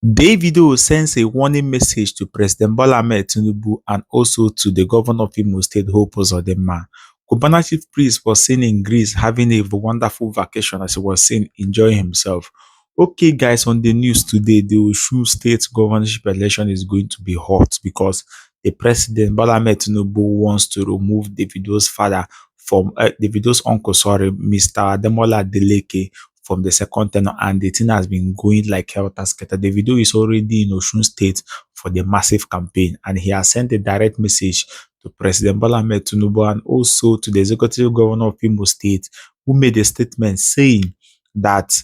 Davido sends a warning message to President Bola Ahmed Tinubu and also to the governor of Imo State, Hope. Cubana Chief Priest was seen in Greece having a wonderful vacation as he was seen enjoying himself. Okay, guys, on the news today, the Osun State governorship election is going to be hot because the president, Bola Ahmed Tinubu, wants to remove Davido's father from Davido's uncle, sorry, Mr. Adeleke, from the second tenor, and the thing has been going like helter-skelter. Davido is already in Osun State for the massive campaign, and he has sent a direct message to President Bola Ahmed Tinubu and also to the executive governor of Imo State, who made a statement saying that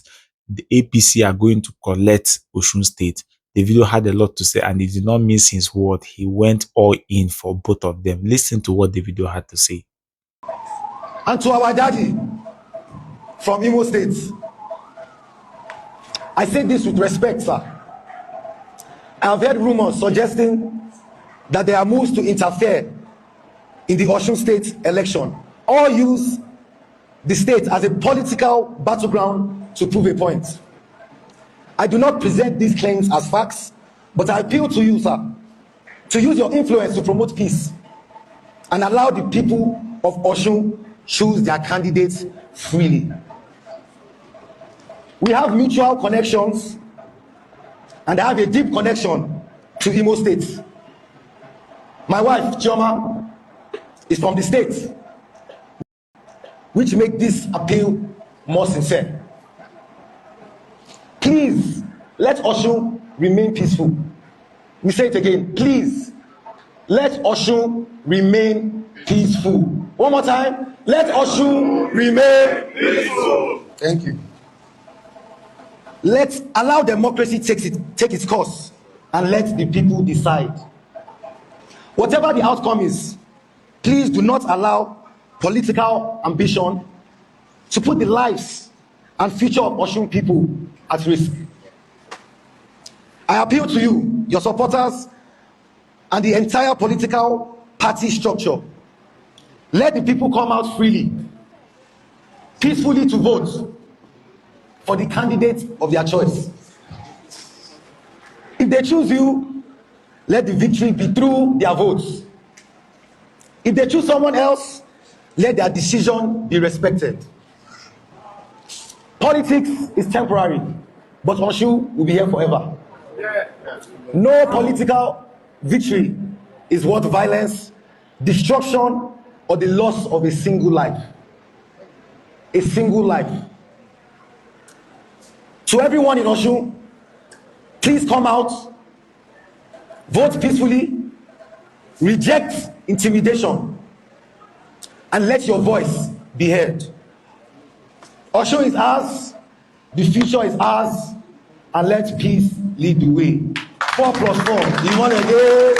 the APC are going to collect Osun State. Davido had a lot to say, and he did not miss his word. He went all in for both of them. Listen to what Davido had to say. And to our daddy from Imo State, I say this with respect, sir. I have heard rumors suggesting that there are moves to interfere in the Osun State election, or use the state as a political battleground to prove a point. I do not present these claims as facts, but I appeal to you, sir, to use your influence to promote peace and allow the people of Osun choose their candidates freely. We have mutual connections, and I have a deep connection to Imo State. My wife, Chioma, is from the state, which makes this appeal more sincere. Please, let Osun remain peaceful. We say it again, please, let Osun remain peaceful. One more time, let Osun remain peaceful. Thank you. Let's allow democracy take its course and let the people decide. Whatever the outcome is, please do not allow political ambition to put the lives and future of Osun people at risk. I appeal to you, your supporters, and the entire political party structure. Let the people come out freely, peacefully to vote for the candidate of their choice. If they choose you, let the victory be through their votes. If they choose someone else, let their decision be respected. Politics is temporary, but Osun will be here forever. No political victory is worth violence, destruction, or the loss of a single life. A single life. To everyone in Osun, please come out, vote peacefully, reject intimidation, and let your voice be heard. Osun is ours, the future is ours, and let peace lead the way. 4 plus 4, you want again?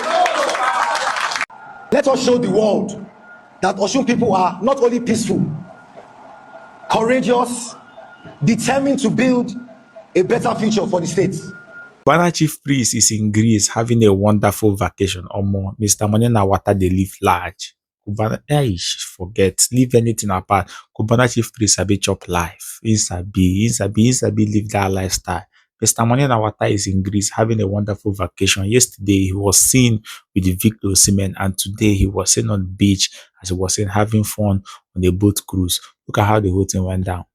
Let us show the world that Osun people are not only peaceful, courageous, determined to build a better future for the state. Cubana Chief Priest is in Greece having a wonderful vacation. Omo, Mr. Money na water they live large. Cubana, forget, leave anything apart. Cubana Chief Priest sabi chop life. He sabi live that lifestyle. Mr. Money na water is in Greece having a wonderful vacation. Yesterday he was seen with Victor Osimhen, and today he was seen on the beach as he was seen having fun on a boat cruise. Look at how the whole thing went down.